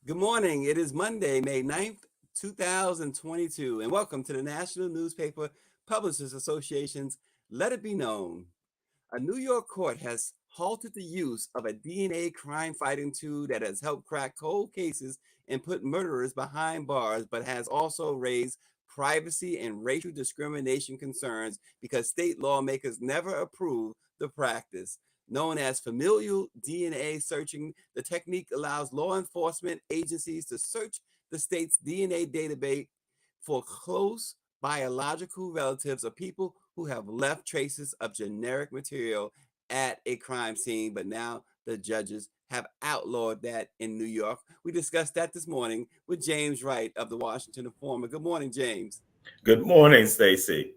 Good morning. It is Monday, May 9th, 2022, and welcome to the National Newspaper Publishers Association's Let It Be Known. A New York court has halted the use of a DNA crime fighting tool that has helped crack cold cases and put murderers behind bars, but has also raised privacy and racial discrimination concerns because state lawmakers never approved the practice. Known as familial DNA searching, the technique allows law enforcement agencies to search the state's DNA database for close biological relatives of people who have left traces of generic material at a crime scene, but now the judges have outlawed that in New York. We discussed that this morning with James Wright of the Washington Informer. Good morning, James. Good morning, Stacy.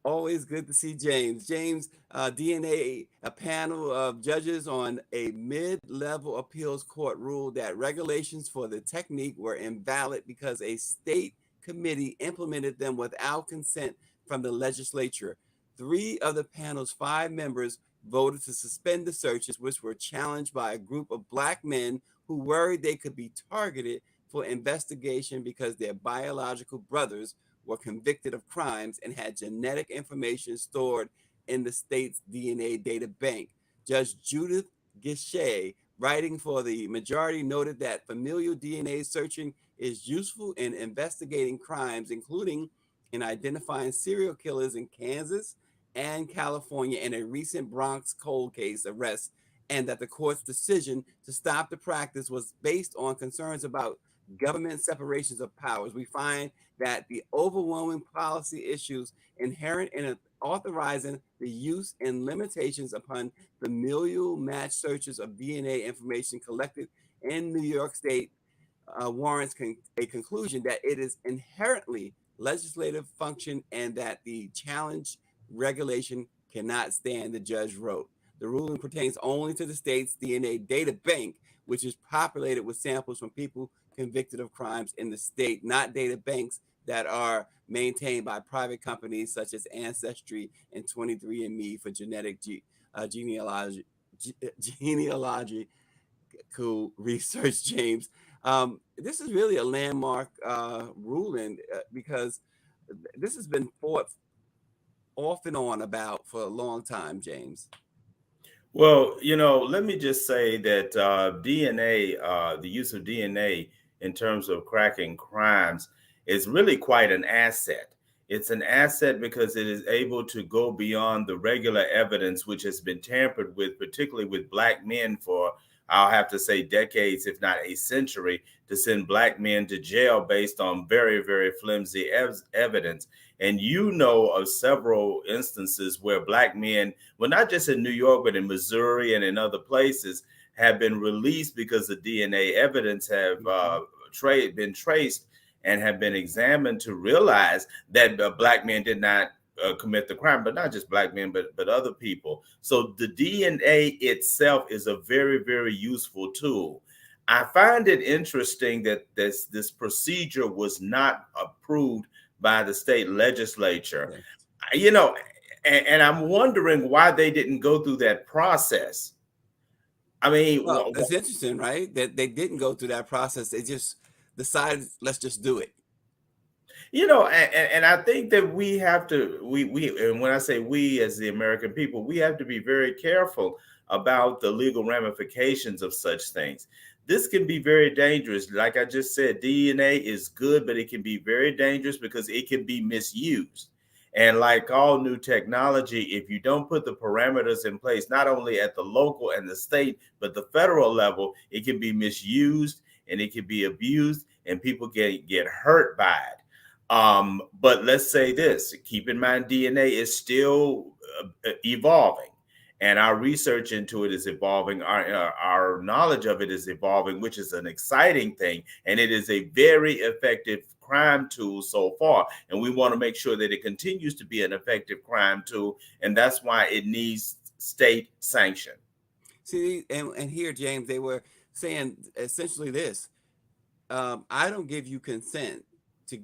Always good to see James. James, DNA, a panel of judges on a mid-level appeals court ruled that regulations for the technique were invalid because a state committee implemented them without consent from the legislature. Three of the panel's five members voted to suspend the searches, which were challenged by a group of Black men who worried they could be targeted for investigation because their biological brothers were convicted of crimes and had genetic information stored in the state's DNA data bank. Judge Judith Gishay, writing for the majority, noted that familial DNA searching is useful in investigating crimes, including in identifying serial killers in Kansas and California in a recent Bronx cold case arrest, and that the court's decision to stop the practice was based on concerns about government separations of powers. We find that the overwhelming policy issues inherent in authorizing the use and limitations upon familial match searches of DNA information collected in New York State warrants a conclusion that it is inherently legislative function and that the challenge regulation cannot stand, the judge wrote. The ruling pertains only to the state's DNA data bank, which is populated with samples from people convicted of crimes in the state, not data banks that are maintained by private companies such as Ancestry and 23andMe for genealogy, genealogical research, James. This is really a landmark ruling because this has been fought off and on about for a long time, James. Well, let me just say that DNA, the use of DNA in terms of cracking crimes, is really quite an asset. It's an asset because it is able to go beyond the regular evidence, which has been tampered with, particularly with Black men for, I'll have to say, decades, if not a century, to send Black men to jail based on very, very flimsy evidence. And you know of several instances where Black men, well, not just in New York, but in Missouri and in other places, have been released because the DNA evidence have been traced and have been examined to realize that Black men did not commit the crime, but not just Black men, but other people. So the DNA itself is a very, very useful tool. I find it interesting that this procedure was not approved by the state legislature. Yes. You know, and I'm wondering why they didn't go through that process. I mean, Well, it's interesting, right? That they didn't go through that process. They just decided, let's just do it. and I think that we have to and when I say we as the American people, we have to be very careful about the legal ramifications of such things. This can be very dangerous. Like I just said, DNA is good, but it can be very dangerous because it can be misused. And like all new technology, if you don't put the parameters in place, not only at the local and the state, but the federal level, it can be misused and it can be abused and people get hurt by it. But let's say this, keep in mind, DNA is still evolving and our research into it is evolving. Our knowledge of it is evolving, which is an exciting thing. And it is a very effective crime tool so far. And we want to make sure that it continues to be an effective crime tool. And that's why it needs state sanction. See, and here, James, they were saying essentially this: I don't give you consent to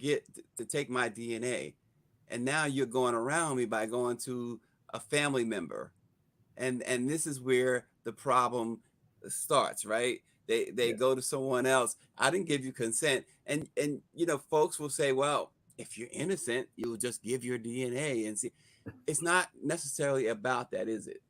take my DNA, and now you're going around me by going to a family member, and this is where the problem starts, right? They Yeah. go to someone else. I didn't give you consent, and folks will say, well, if you're innocent, you'll just give your DNA and see. It's not necessarily about that, is it?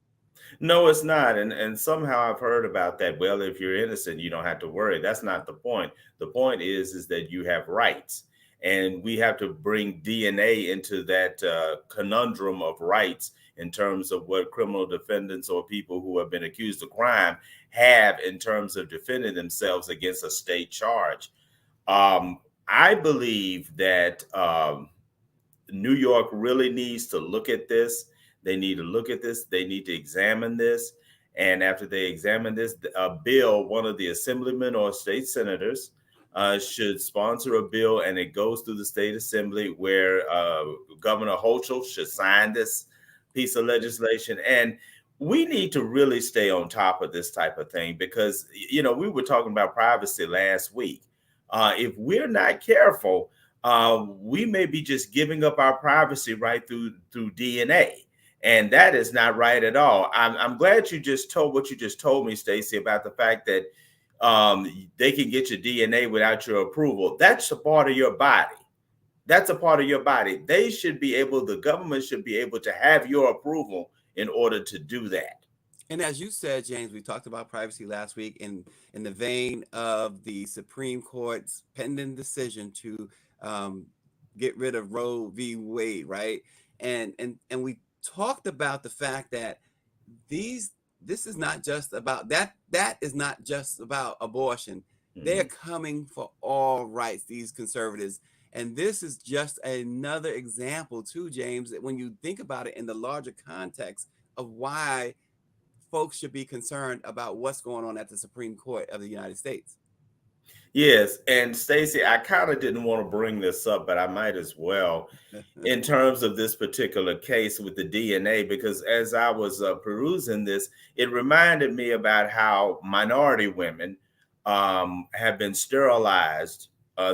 No, it's not. And somehow I've heard about that. Well, if you're innocent, you don't have to worry. That's not the point. The point is that you have rights. And we have to bring DNA into that conundrum of rights in terms of what criminal defendants or people who have been accused of crime have in terms of defending themselves against a state charge. I believe that New York really needs to look at this. They need to look at this. They need to examine this. And after they examine this, a bill, one of the assemblymen or state senators should sponsor a bill, and it goes through the state assembly where Governor Hochul should sign this piece of legislation. And we need to really stay on top of this type of thing because, we were talking about privacy last week. If we're not careful, we may be just giving up our privacy right through DNA, and that is not right at all. I'm glad you just told what you just told me, Stacey, about the fact that they can get your DNA without your approval. That's a part of your body. That's a part of your body. The government should be able to have your approval in order to do that. And as you said, James, we talked about privacy last week in the vein of the Supreme Court's pending decision to um, get rid of Roe v. Wade, right? And we talked about the fact that these this is not just about that. That is not just about abortion. They're Mhm. coming for all rights, these conservatives. And this is just another example, too, James, that when you think about it in the larger context of why folks should be concerned about what's going on at the Supreme Court of the United States. Yes, and Stacey, I kind of didn't want to bring this up, but I might as well in terms of this particular case with the DNA, because as I was perusing this, it reminded me about how minority women have been sterilized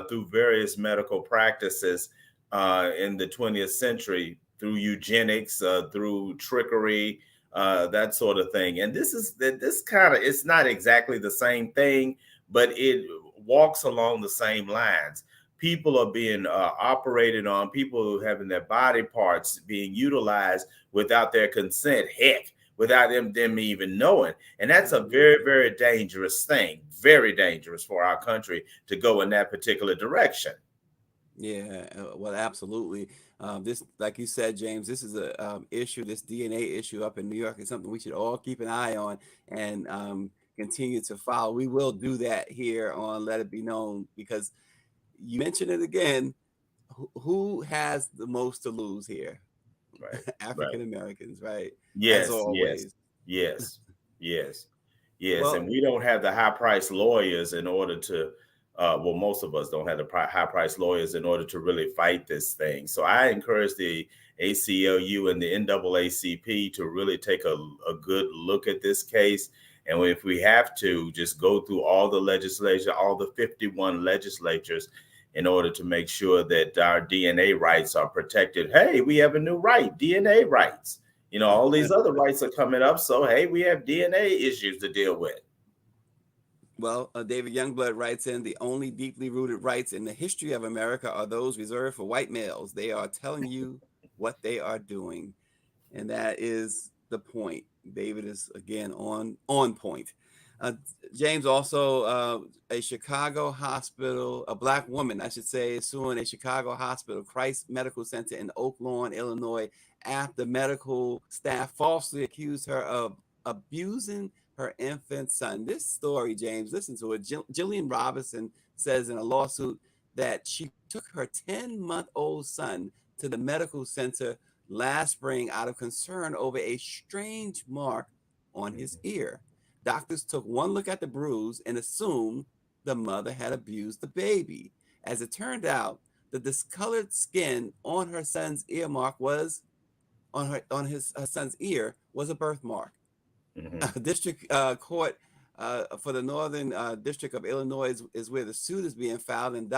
through various medical practices in the 20th century through eugenics, through trickery, that sort of thing. And this kind of, it's not exactly the same thing, but it walks along the same lines. People are being operated on, people having their body parts being utilized without their consent, heck, without them even knowing. And that's a Mhm. very, very dangerous thing, very dangerous for our country to go in that particular direction. Yeah, well, absolutely. This, like you said, James, this is a issue. This DNA issue up in New York is something we should all keep an eye on and continue to follow. We will do that here on Let It Be Known because you mentioned it again. Who has the most to lose here? Right, right. African Americans, right? As Yes, yes, always. yes, yes, yes. And Well, we don't have the high priced lawyers in order to, well, most of us don't have the high priced lawyers in order to really fight this thing. So I encourage the ACLU and the NAACP to really take a good look at this case. And if we have to, just go through all the legislation, all the 51 legislatures in order to make sure that our DNA rights are protected. Hey, we have a new right, DNA rights. All these other rights are coming up. So, hey, we have DNA issues to deal with. well, David Youngblood writes in the only deeply rooted rights in the history of America are those reserved for white males. They are telling you what they are doing. And that is the point. David is again on point. Uh, James also a Chicago hospital, a black woman, I should say, is suing a Chicago hospital, Christ Medical Center in Oak Lawn, Illinois, after medical staff falsely accused her of abusing her infant son. This story, James, listen to it. Jillian Robinson says in a lawsuit that she took her 10-month-old son to the medical center last spring out of concern over a strange mark on his ear. Doctors took one look at the bruise and assumed the mother had abused the baby. As it turned out, the discolored skin on her son's earmark was on his her son's ear was a birthmark. Mhm. District Court for the Northern District of Illinois is where the suit is being filed. And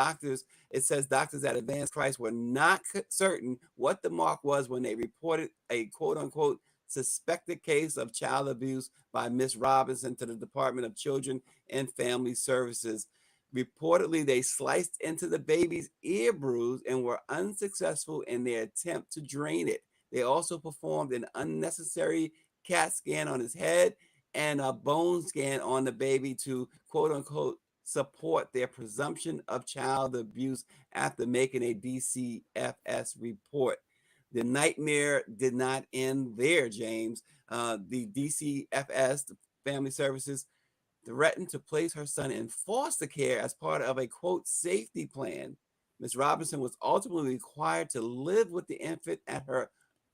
it says doctors at Advanced Christ were not certain what the mark was when they reported a quote unquote suspected case of child abuse by Miss Robinson to the Department of Children and Family Services. Reportedly, they sliced into the baby's ear bruise and were unsuccessful in their attempt to drain it. They also performed an unnecessary CAT scan on his head and a bone scan on the baby to quote unquote support their presumption of child abuse after making a DCFS report. The nightmare did not end there, James. The DCFS, the Family Services, threatened to place her son in foster care as part of a quote safety plan. Ms. Robinson was ultimately required to live with the infant at her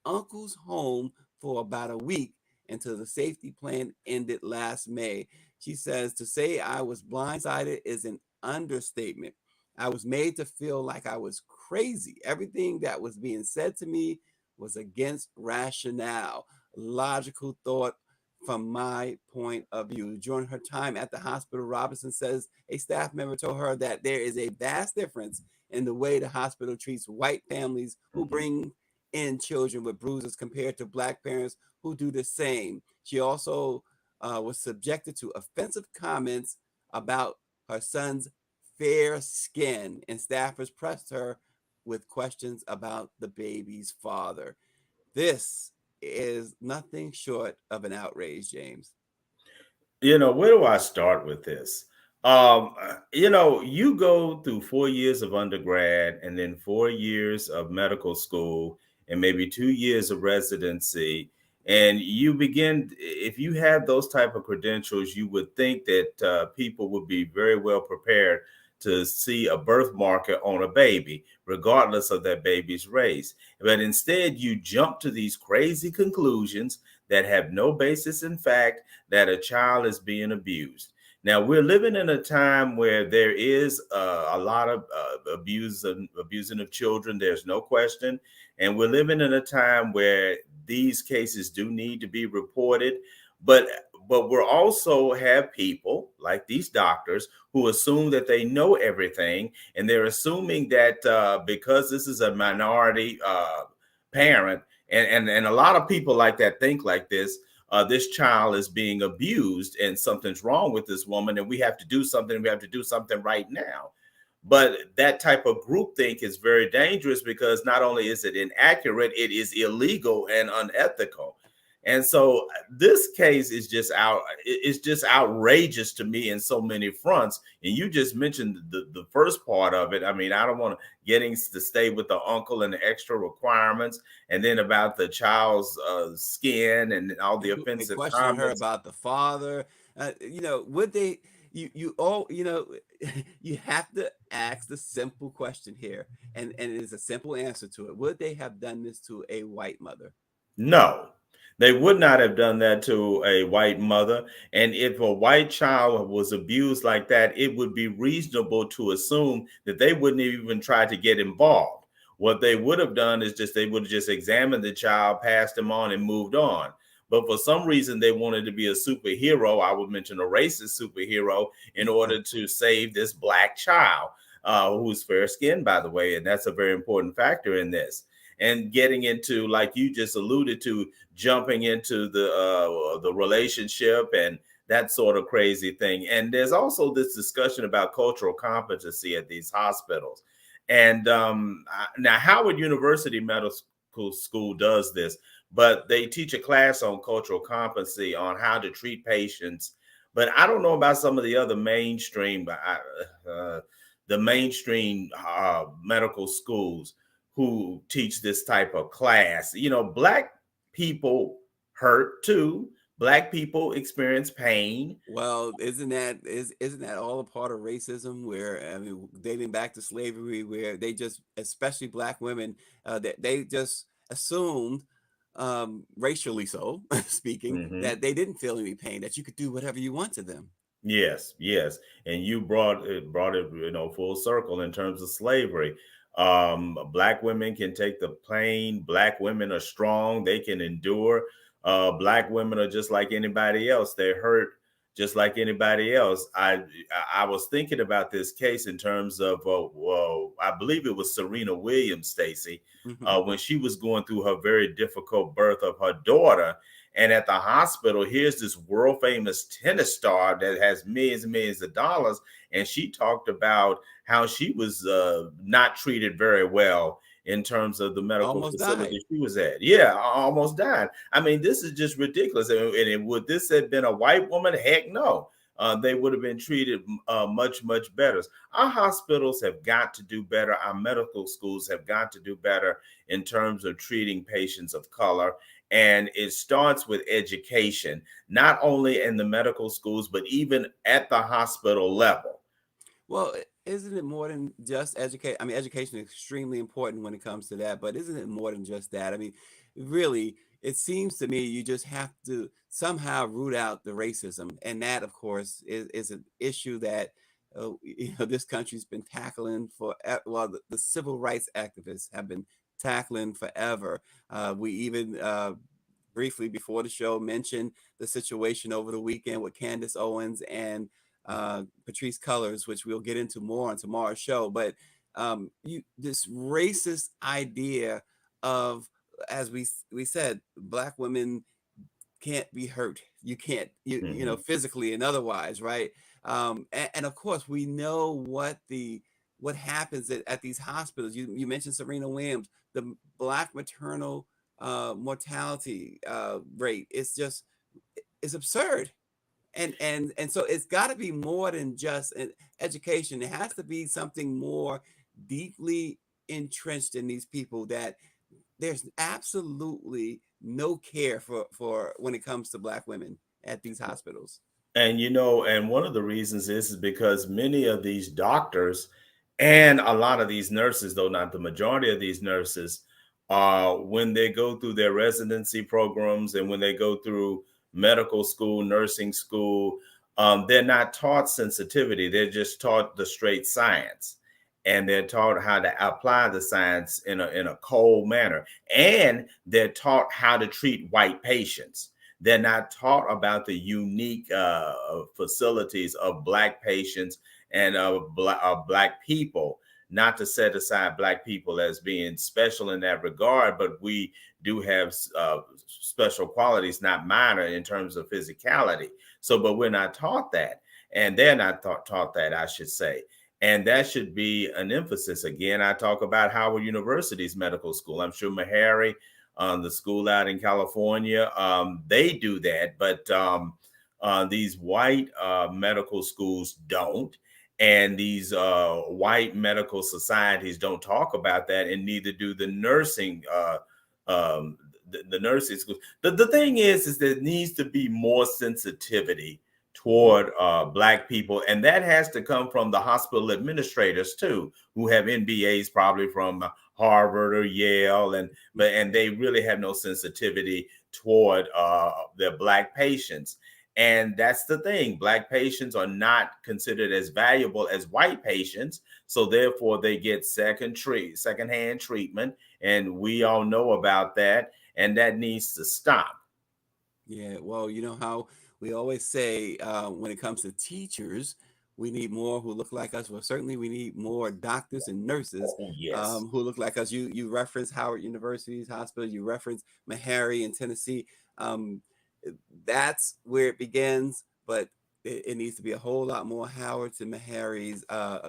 uncle's home for about a week until the safety plan ended last May. She says, to say I was blindsided is an understatement. I was made to feel like I was crazy. Everything that was being said to me was against rationale, logical thought from my point of view. During her time at the hospital, Robinson says a staff member told her that there is a vast difference in the way the hospital treats white families who bring in children with bruises compared to Black parents who do the same. She also was subjected to offensive comments about her son's fair skin, and staffers pressed her with questions about the baby's father. This is nothing short of an outrage, James. Where do I start with this? You go through 4 years of undergrad and then 4 years of medical school and maybe 2 years of residency. And you begin, if you have those type of credentials, you would think that people would be very well prepared to see a birth marker on a baby, regardless of that baby's race. But instead, you jump to these crazy conclusions that have no basis in fact that a child is being abused. Now, we're living in a time where there is a lot of abusing of children. There's no question. And we're living in a time where these cases do need to be reported. But we're also have people like these doctors who assume that they know everything. And they're assuming that because this is a minority parent, and a lot of people like that think like this child is being abused and something's wrong with this woman and we have to do something. We have to do something right now. But that type of groupthink is very dangerous because not only is it inaccurate, it is illegal and unethical. And so this case is it's just outrageous to me in so many fronts. And you just mentioned the first part of it. I mean, I don't want to getting to stay with the uncle and the extra requirements, and then about the child's skin and all the offensive questioning her comments. about the father. Would they? You all you have to ask the simple question here, and it is a simple answer to it. Would they have done this to a white mother? No, they would not have done that to a white mother. And if a white child was abused like that, it would be reasonable to assume that they wouldn't even try to get involved. What they would have done is they would have just examined the child, passed him on, and moved on. But for some reason, they wanted to be a superhero. I would mention a racist superhero in order to save this Black child, who's fair skinned, by the way. And that's a very important factor in this. And getting into, like you just alluded to, jumping into the relationship and that sort of crazy thing. And there's also this discussion about cultural competency at these hospitals. And now Howard University Medical School does this, but they teach a class on cultural competency on how to treat patients. But I don't know about some of the other mainstream, medical schools who teach this type of class. Black people hurt too. Black people experience pain. Well, isn't that all a part of racism? Where I mean, dating back to slavery, where they just, especially Black women, that they just assumed, racially so speaking, Mm-hmm. that they didn't feel any pain, that you could do whatever you want to them. Yes, yes. And you brought it full circle in terms of slavery. Black women can take the pain. Black women are strong. They can endure. Black women are just like anybody else. They're hurt just like anybody else. I was thinking about this case in terms of, I believe it was Serena Williams, Stacy, Mhm. when she was going through her very difficult birth of her daughter. And at the hospital, here's this world famous tennis star that has millions and millions of dollars. And she talked about how she was not treated very well in terms of the medical Almost died. facility she was at. Yeah, almost died. I mean, this is just ridiculous. And would this have been a white woman? Heck no. They would have been treated much, much better. Our hospitals have got to do better. Our medical schools have got to do better in terms of treating patients of color. And it starts with education, not only in the medical schools, but even at the hospital level. Well, isn't it more than just educate? I mean, education is extremely important when it comes to that, but isn't it more than just that? I mean, really, it seems to me you just have to somehow root out the racism, and that, of course, is an issue that this country's been tackling for. Well, the civil rights activists have been tackling forever. We even briefly before the show mentioned the situation over the weekend with Candace Owens and Patrice Cullors, which we'll get into more on tomorrow's show. But this racist idea of, as we said, black women can't be hurt. You can't, Mhm. physically and otherwise, right? And of course, we know what happens at these hospitals. You mentioned Serena Williams, the black maternal mortality rate. It's absurd. And so it's got to be more than just an education. It has to be something more deeply entrenched in these people, that there's absolutely no care for when it comes to black women at these hospitals. And and one of the reasons is because many of these doctors and a lot of these nurses, though not the majority of these nurses, when they go through their residency programs and when they go through medical school, nursing school, they're not taught sensitivity. They're just taught the straight science. And they're taught how to apply the science in a cold manner. And they're taught how to treat white patients. They're not taught about the unique facilities of black patients and black people. Not to set aside black people as being special in that regard, but we do have special qualities, not minor in terms of physicality. So, but we're not taught that, and they're not taught that, I should say. And that should be an emphasis. Again, I talk about Howard University's medical school. I'm sure Meharry, the school out in California, they do that, but these white medical schools don't. And these white medical societies don't talk about that, and neither do the nursing, the nursing schools. The thing is there needs to be more sensitivity Mhm. toward black people, and that has to come from the hospital administrators too, who have MBAs probably from Harvard or Yale, and they really have no sensitivity toward their black patients. And that's the thing. Black patients are not considered as valuable as white patients. So therefore they get secondhand treatment. And we all know about that. And that needs to stop. Yeah, well, you know how we always say when it comes to teachers, we need more who look like us. Well, certainly we need more doctors and nurses Oh, yes. who look like us. You reference Howard University's hospital. You reference Meharry in Tennessee. Um, that's where it begins, but it needs to be a whole lot more Howards and Meharry's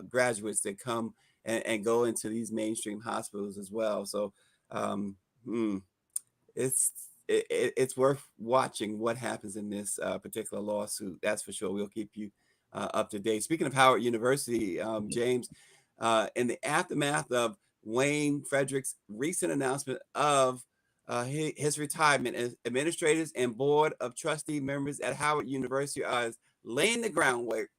graduates that come and go into these mainstream hospitals as well. So um, hmm, it's it's worth watching what happens in this particular lawsuit. That's for sure. We'll keep you up to date. Speaking of Howard University, James, in the aftermath of Wayne Frederick's recent announcement of his retirement, as administrators and board of trustee members at Howard University are laying the groundwork,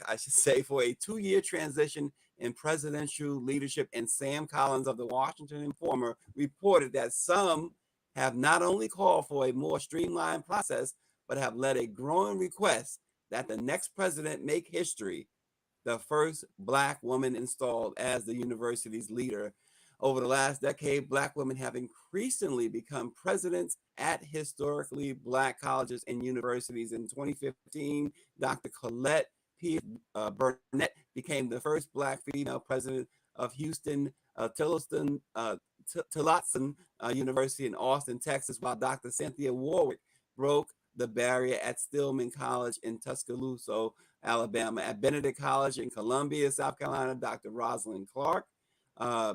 I should say, for a 2-year transition in presidential leadership. And Sam Collins of the Washington Informer reported that some have not only called for a more streamlined process, but have led a growing request that the next president make history, the first black woman installed as the university's leader. Over the last decade, Black women have increasingly become presidents at historically Black colleges and universities. In 2015, Dr. Colette P. Burnett became the first Black female president of Houston Tillotson University in Austin, Texas, while Dr. Cynthia Warwick broke the barrier at Stillman College in Tuscaloosa, Alabama. At Benedict College in Columbia, South Carolina, Dr. Rosalind Clark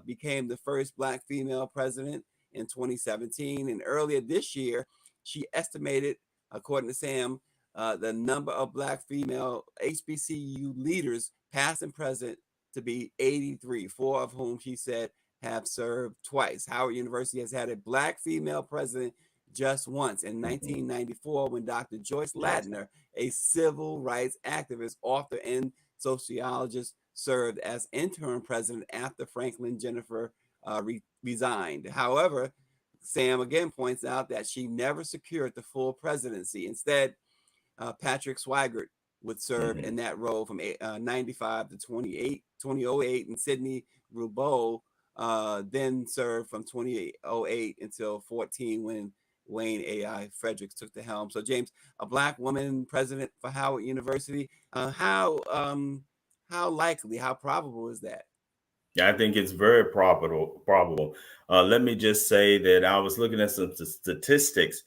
became the first Black female president in 2017. And earlier this year, she estimated, according to Sam, the number of Black female HBCU leaders, past and present, to be 83, four of whom she said have served twice. Howard University has had a Black female president just once in 1994 when Dr. Joyce Ladner, a civil rights activist, author, and sociologist, served as interim president after Franklin Jennifer resigned. However, Sam again points out that she never secured the full presidency. Instead, Patrick Swigert would serve in that role from 95 to 2008, and Sidney Roubeau then served from 2008 until 14 when Wayne A.I. Frederick took the helm. So, James, a Black woman president for Howard University, how likely, how probable is that? I think it's very probable. Let me just say that I was looking at some statistics.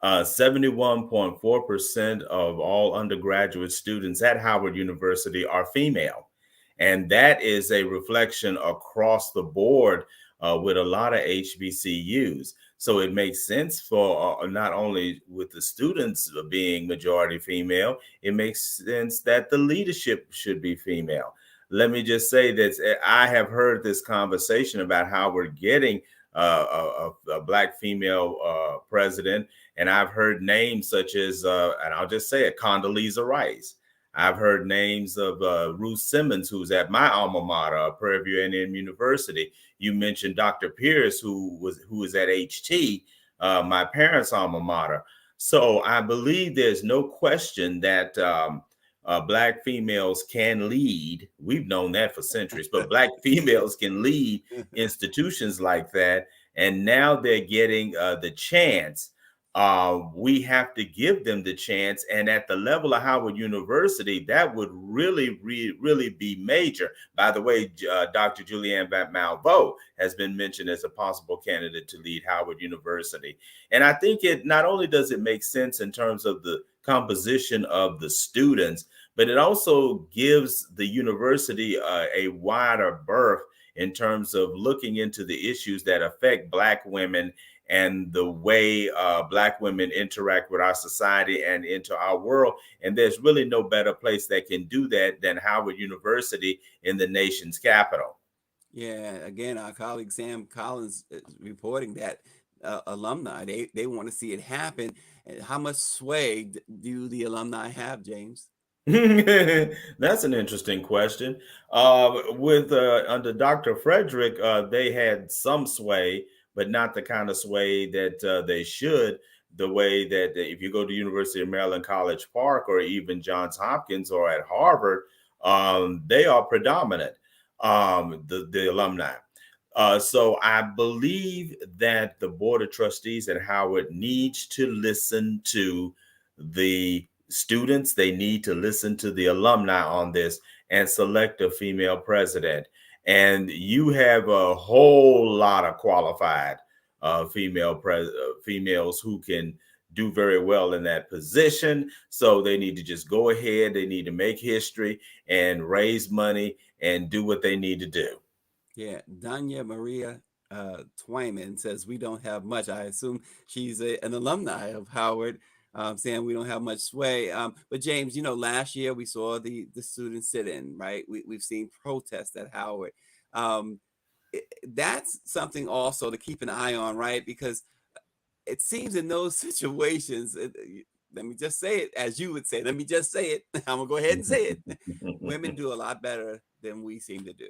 71.4% of all undergraduate students at Howard University are female. And that is a reflection across the board with a lot of HBCUs. So it makes sense for not only with the students being majority female, it makes sense that the leadership should be female. Let me just say that I have heard this conversation about how we're getting a Black female president. And I've heard names such as, and I'll just say it, Condoleezza Rice. I've heard names of Ruth Simmons, who's at my alma mater, Prairie View A&M University. You mentioned Dr. Pierce, who is at HT, my parents' alma mater. So I believe there's no question that Black females can lead. We've known that for centuries, but Black females can lead institutions like that. And now they're getting the chance. We have to give them the chance. And at the level of Howard University, that would really be major. By the way, Dr. Julianne Malveaux has been mentioned as a possible candidate to lead Howard University. And I think it not only does it make sense in terms of the composition of the students, but it also gives the university a wider berth in terms of looking into the issues that affect Black women and the way Black women interact with our society and into our world. And there's really no better place that can do that than Howard University in the nation's capital. Yeah, again, our colleague Sam Collins is reporting that alumni, they want to see it happen. How much sway do the alumni have, James? That's an interesting question. With under Dr. Frederick, they had some sway, but not the kind of sway that they should. The way that if you go to University of Maryland College Park or even Johns Hopkins or at Harvard, they are predominant, the alumni. So I believe that the Board of Trustees at Howard needs to listen to the students. They need to listen to the alumni on this and select a female president. And you have a whole lot of qualified females who can do very well in that position. So they need to just go ahead. They need to make history and raise money and do what they need to do. Yeah, Danya Maria Twyman says we don't have much. I assume she's an alumni of Howard, saying we don't have much sway. But James, last year we saw the student sit-in, right? We've seen protests at Howard. That's something also to keep an eye on, right? Because it seems in those situations, let me just say it, as you would say, let me just say it. I'm gonna go ahead and say it. Women do a lot better than we seem to do.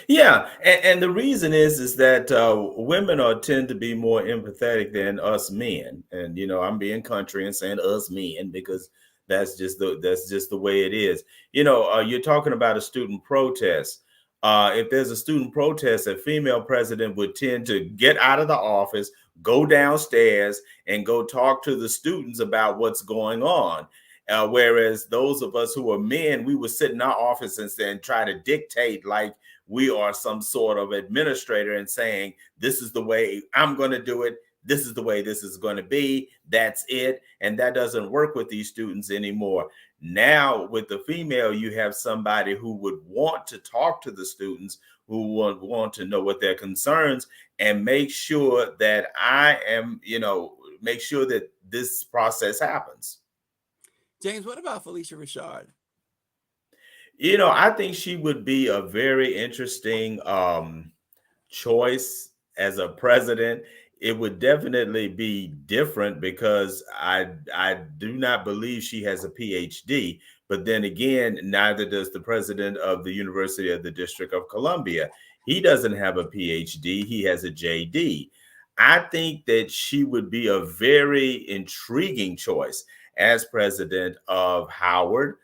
Yeah, and the reason is that women tend to be more empathetic than us men, and I'm being country and saying us men because that's just the way it is. You're talking about a student protest. if there's a student protest, a female president would tend to get out of the office, go downstairs, and go talk to the students about what's going on. Whereas those of us who are men, we would sit in our offices and try to dictate like we are some sort of administrator and saying, this is the way I'm going to do it. This is the way this is going to be. That's it. And that doesn't work with these students anymore. Now, with the female, you have somebody who would want to talk to the students, who would want to know what their concerns and make sure that make sure that this process happens. James, what about Felicia Rashad? I think she would be a very interesting choice as a president. It would definitely be different because I do not believe she has a PhD. But then again, neither does the president of the University of the District of Columbia. He doesn't have a PhD. He has a JD. I think that she would be a very intriguing choice as president of Howard.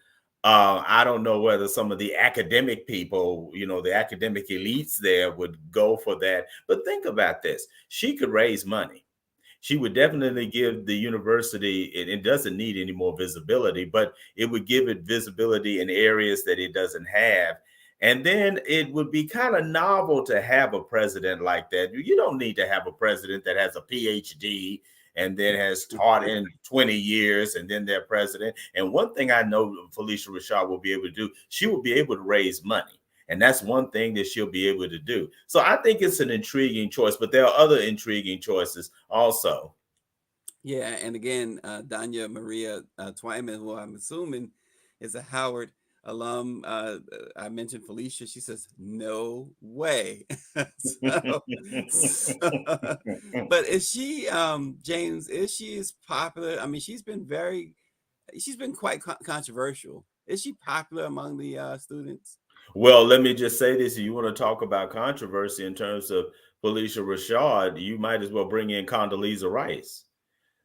I don't know whether some of the academic people, the academic elites there would go for that. But think about this. She could raise money. She would definitely give the university, it doesn't need any more visibility, but it would give it visibility in areas that it doesn't have. And then it would be kind of novel to have a president like that. You don't need to have a president that has a PhD and then has taught in 20 years and then they're president. And one thing I know Felicia Rashad will be able to do, she will be able to raise money. And that's one thing that she'll be able to do. So I think it's an intriguing choice, but there are other intriguing choices also. Yeah, and again, Danya Maria Twyman, who I'm assuming is a Howard alum. I mentioned Felicia. She says, no way. But is she, James, is she as popular? I mean, she's been quite controversial. Is she popular among the students? Well, let me just say this. If you want to talk about controversy in terms of Felicia Rashad, you might as well bring in Condoleezza Rice.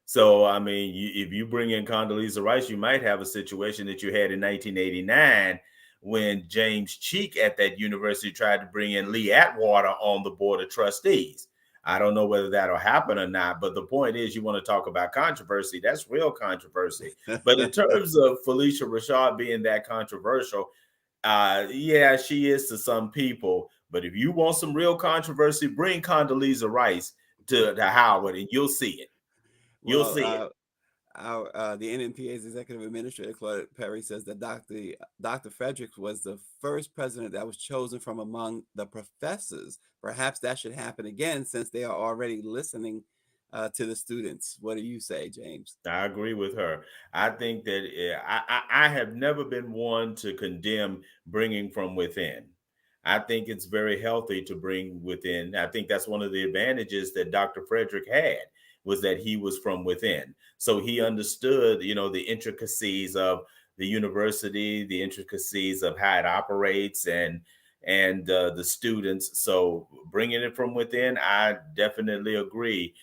So, I mean, if you bring in Condoleezza Rice, you might have a situation that you had in 1989 when James Cheek at that university tried to bring in Lee Atwater on the board of trustees. I don't know whether that'll happen or not, but the point is you want to talk about controversy. That's real controversy. But in terms of Felicia Rashad being that controversial, yeah, she is to some people. But if you want some real controversy, bring Condoleezza Rice to Howard and you'll see it. You'll see it. The NNPA's executive administrator, Claude Perry, says that Dr. Frederick was the first president that was chosen from among the professors. Perhaps that should happen again since they are already listening to the students. What do you say, James? I agree with her. I think that I have never been one to condemn bringing from within. I think it's very healthy to bring within. I think that's one of the advantages that Dr. Frederick had was that he was from within. So he understood, the intricacies of the university, the intricacies of how it operates and the students. So bringing it from within, I definitely agree.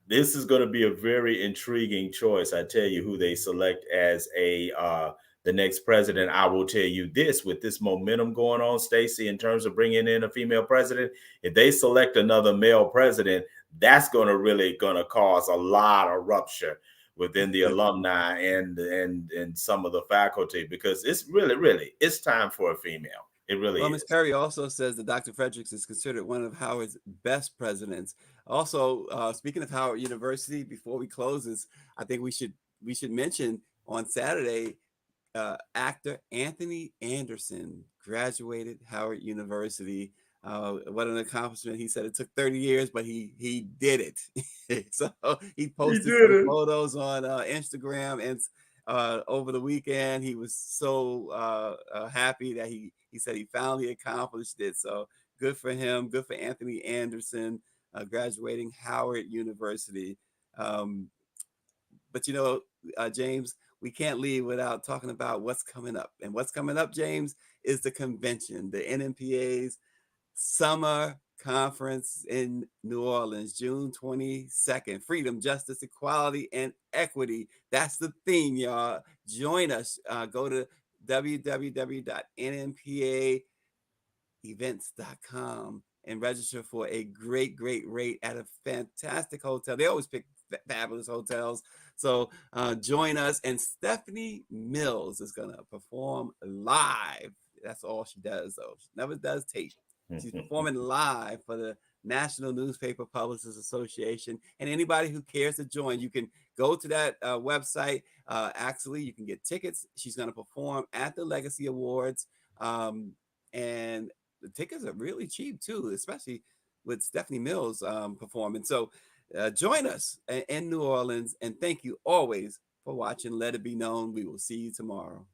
This is going to be a very intriguing choice. I tell you who they select as the next president. I will tell you this, with this momentum going on, Stacey, in terms of bringing in a female president, if they select another male president, that's going to cause a lot of rupture within the alumni and some of the faculty, because it's really it's time for a female. It really is. Ms. Perry also says that Dr. Fredericks is considered one of Howard's best presidents. Also, speaking of Howard University, before we close this, I think we should mention on Saturday, actor Anthony Anderson graduated Howard University. What an accomplishment. He said it took 30 years, but he did it. So he posted some photos on Instagram and over the weekend. He was so happy that he said he finally accomplished it. So good for him. Good for Anthony Anderson graduating Howard University. But James, we can't leave without talking about what's coming up. And what's coming up, James, is the convention, the NNPA's summer conference in New Orleans, June 22nd. Freedom, justice, equality, and equity. That's the theme, y'all. Join us. Go to www.nnpa.org events.com and register for a great, great rate at a fantastic hotel. They always pick fabulous hotels. So join us. And Stephanie Mills is going to perform live. That's all she does, though. She never does tape. She's performing live for the National Newspaper Publishers Association. And anybody who cares to join, you can go to that website. Actually, you can get tickets. She's going to perform at the Legacy Awards. And the tickets are really cheap too, especially with Stephanie Mills performing. So join us in New Orleans, and thank you always for watching Let It Be Known. We will see you tomorrow.